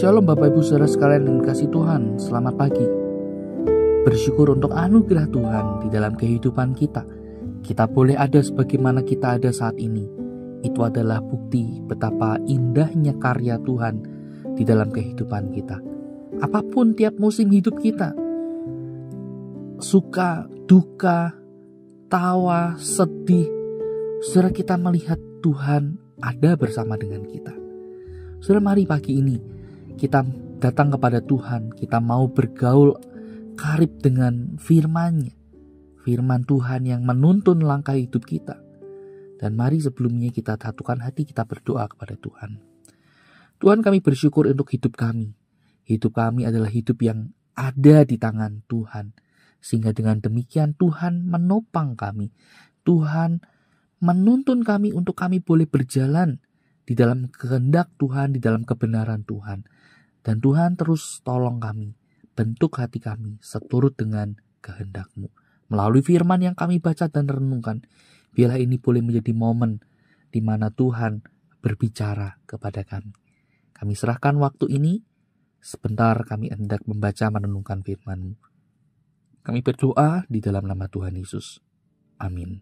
Shalom Bapak Ibu Saudara sekalian dan kasih Tuhan, selamat pagi. Bersyukur untuk anugerah Tuhan di dalam kehidupan kita. Kita boleh ada sebagaimana kita ada saat ini. Itu adalah bukti betapa indahnya karya Tuhan di dalam kehidupan kita. Apapun tiap musim hidup kita, suka, duka, tawa, sedih, saudara, kita melihat Tuhan ada bersama dengan kita. Saudara, mari pagi ini kita datang kepada Tuhan, kita mau bergaul karib dengan firman-Nya, firman Tuhan yang menuntun langkah hidup kita. Dan mari sebelumnya kita satukan hati, kita berdoa kepada Tuhan. Tuhan, kami bersyukur untuk hidup kami. Hidup kami adalah hidup yang ada di tangan Tuhan. Sehingga dengan demikian Tuhan menopang kami. Tuhan menuntun kami untuk kami boleh berjalan di dalam kehendak Tuhan, di dalam kebenaran Tuhan. Dan Tuhan terus tolong kami, bentuk hati kami seturut dengan kehendak-Mu. Melalui firman yang kami baca dan renungkan, biarlah ini boleh menjadi momen di mana Tuhan berbicara kepada kami. Kami serahkan waktu ini, sebentar kami hendak membaca merenungkan firman-Mu. Kami berdoa di dalam nama Tuhan Yesus. Amin.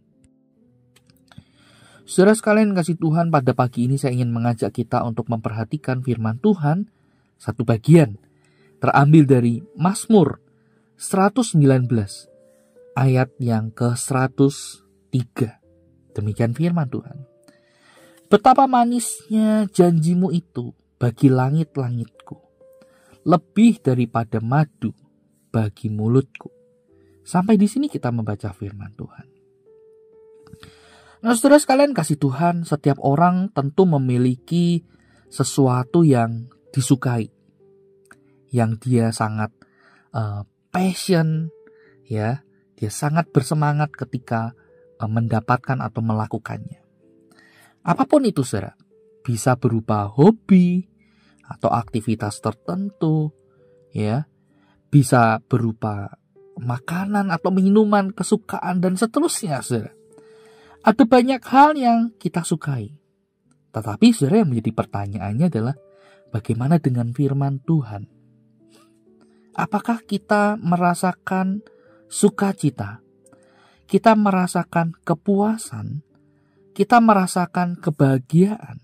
Saudara sekalian kasih Tuhan, pada pagi ini saya ingin mengajak kita untuk memperhatikan firman Tuhan. Satu bagian terambil dari Mazmur 119 ayat yang ke-103. Demikian firman Tuhan. Betapa manisnya janjimu itu bagi langit-langitku, lebih daripada madu bagi mulutku. Sampai di sini kita membaca firman Tuhan. Nah, saudara sekalian kasih Tuhan, setiap orang tentu memiliki sesuatu yang disukai, yang dia sangat passion, ya, dia sangat bersemangat ketika mendapatkan atau melakukannya. Apapun itu, saudara, bisa berupa hobi atau aktivitas tertentu, ya, bisa berupa makanan atau minuman kesukaan dan seterusnya, saudara. Ada banyak hal yang kita sukai. Tetapi saudara, yang menjadi pertanyaannya adalah bagaimana dengan firman Tuhan? Apakah kita merasakan sukacita? Kita merasakan kepuasan? Kita merasakan kebahagiaan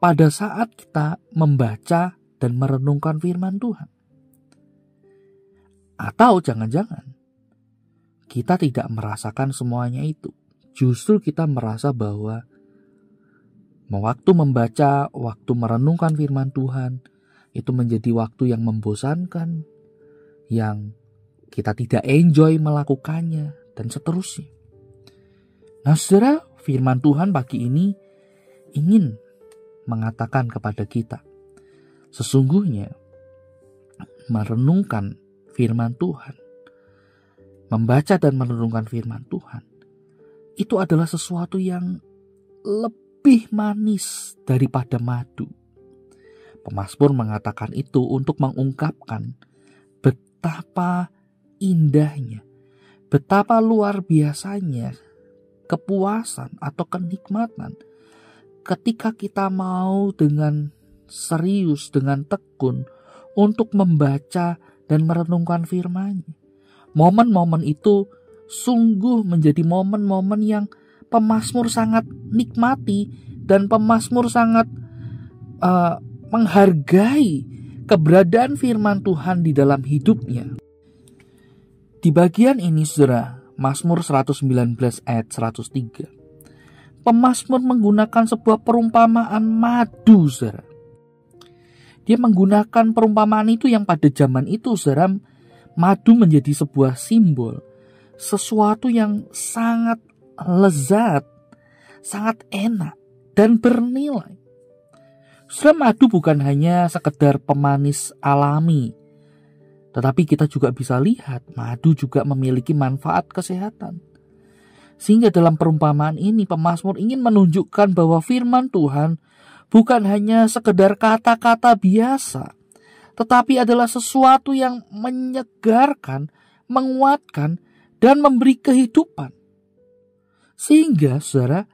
pada saat kita membaca dan merenungkan firman Tuhan? Atau jangan-jangan kita tidak merasakan semuanya itu? Justru kita merasa bahwa waktu membaca, waktu merenungkan firman Tuhan, itu menjadi waktu yang membosankan, yang kita tidak enjoy melakukannya, dan seterusnya. Nah, saudara, firman Tuhan pagi ini ingin mengatakan kepada kita, sesungguhnya merenungkan firman Tuhan, membaca dan merenungkan firman Tuhan, itu adalah sesuatu yang lebih manis daripada madu. Pemazmur mengatakan itu untuk mengungkapkan betapa indahnya, betapa luar biasanya kepuasan atau kenikmatan ketika kita mau dengan serius, dengan tekun untuk membaca dan merenungkan firman-Nya. Momen-momen itu sungguh menjadi momen-momen yang pemazmur sangat nikmati dan pemazmur sangat menghargai keberadaan firman Tuhan di dalam hidupnya. Di bagian ini, saudara, Mazmur 119 ayat 103, pemazmur menggunakan sebuah perumpamaan madu, saudara. Dia menggunakan perumpamaan itu yang pada zaman itu, saudara, madu menjadi sebuah simbol, sesuatu yang sangat lezat, sangat enak, dan bernilai. Saudara, madu bukan hanya sekedar pemanis alami, tetapi kita juga bisa lihat madu juga memiliki manfaat kesehatan. Sehingga dalam perumpamaan ini pemazmur ingin menunjukkan bahwa firman Tuhan bukan hanya sekedar kata-kata biasa, tetapi adalah sesuatu yang menyegarkan, menguatkan, dan memberi kehidupan. Sehingga, saudara,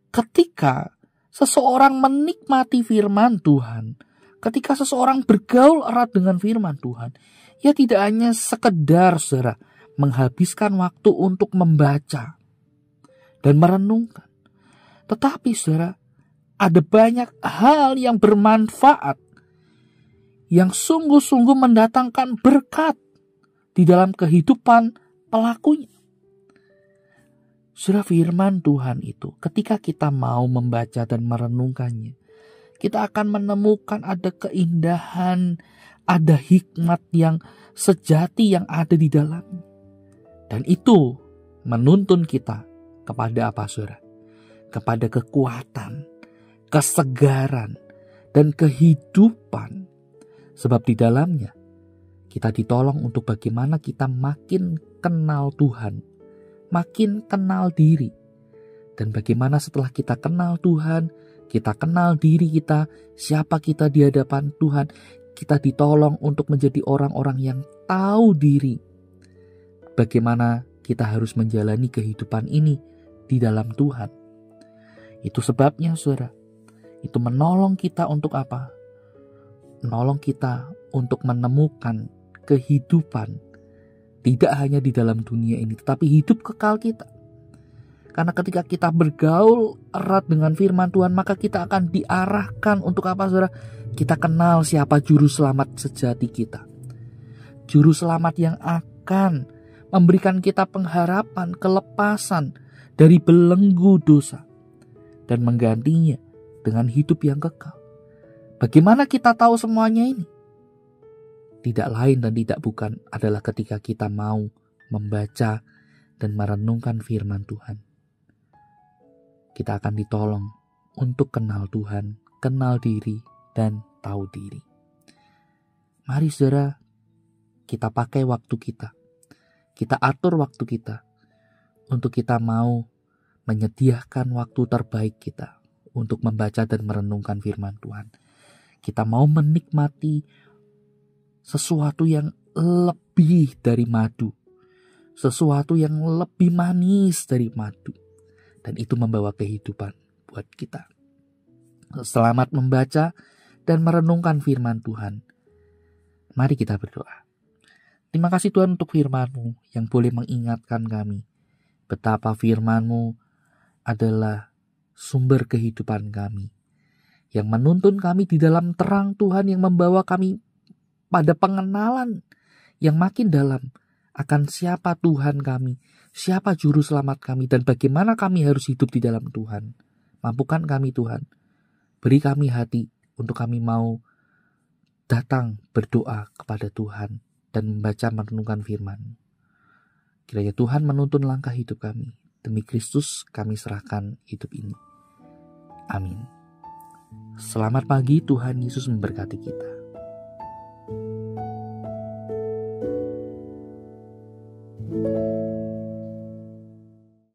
ketika seseorang menikmati firman Tuhan, Ketika seseorang bergaul erat dengan firman Tuhan, ia tidak hanya sekedar saudara menghabiskan waktu untuk membaca dan merenungkan. Tetapi saudara, ada banyak hal yang bermanfaat, yang sungguh-sungguh mendatangkan berkat di dalam kehidupan pelakunya. Saudara, firman Tuhan itu ketika kita mau membaca dan merenungkannya, kita akan menemukan ada keindahan, ada hikmat yang sejati yang ada di dalamnya. Dan itu menuntun kita kepada apa saudara? Kepada kekuatan, kesegaran, dan kehidupan. Sebab di dalamnya kita ditolong untuk bagaimana kita makin kenal Tuhan, makin kenal diri. Dan bagaimana setelah kita kenal Tuhan, kita kenal diri kita, siapa kita di hadapan Tuhan, kita ditolong untuk menjadi orang-orang yang tahu diri. Bagaimana kita harus menjalani kehidupan ini di dalam Tuhan. Itu sebabnya saudara, itu menolong kita untuk apa? Menolong kita untuk menemukan kehidupan. Tidak hanya di dalam dunia ini, tetapi hidup kekal kita. Karena ketika kita bergaul erat dengan firman Tuhan, maka kita akan diarahkan untuk apa saudara? Kita kenal siapa juru selamat sejati kita. Juru selamat yang akan memberikan kita pengharapan, kelepasan dari belenggu dosa. Dan menggantinya dengan hidup yang kekal. Bagaimana kita tahu semuanya ini? Tidak lain dan tidak bukan adalah ketika kita mau membaca dan merenungkan firman Tuhan. Kita akan ditolong untuk kenal Tuhan, kenal diri, dan tahu diri. Mari saudara, kita pakai waktu kita. Kita atur waktu kita untuk kita mau menyediakan waktu terbaik kita untuk membaca dan merenungkan firman Tuhan. Kita mau menikmati sesuatu yang lebih dari madu, sesuatu yang lebih manis dari madu. Dan itu membawa kehidupan buat kita. Selamat membaca dan merenungkan firman Tuhan. Mari kita berdoa. Terima kasih Tuhan untuk firman-Mu yang boleh mengingatkan kami betapa firman-Mu adalah sumber kehidupan kami, yang menuntun kami di dalam terang Tuhan, yang membawa kami pada pengenalan yang makin dalam akan siapa Tuhan kami, siapa juru selamat kami, dan bagaimana kami harus hidup di dalam Tuhan. Mampukan kami Tuhan, beri kami hati untuk kami mau datang berdoa kepada Tuhan dan membaca merenungkan firman. Kiranya Tuhan menuntun langkah hidup kami. Demi Kristus kami serahkan hidup ini. Amin. Selamat pagi, Tuhan Yesus memberkati kita.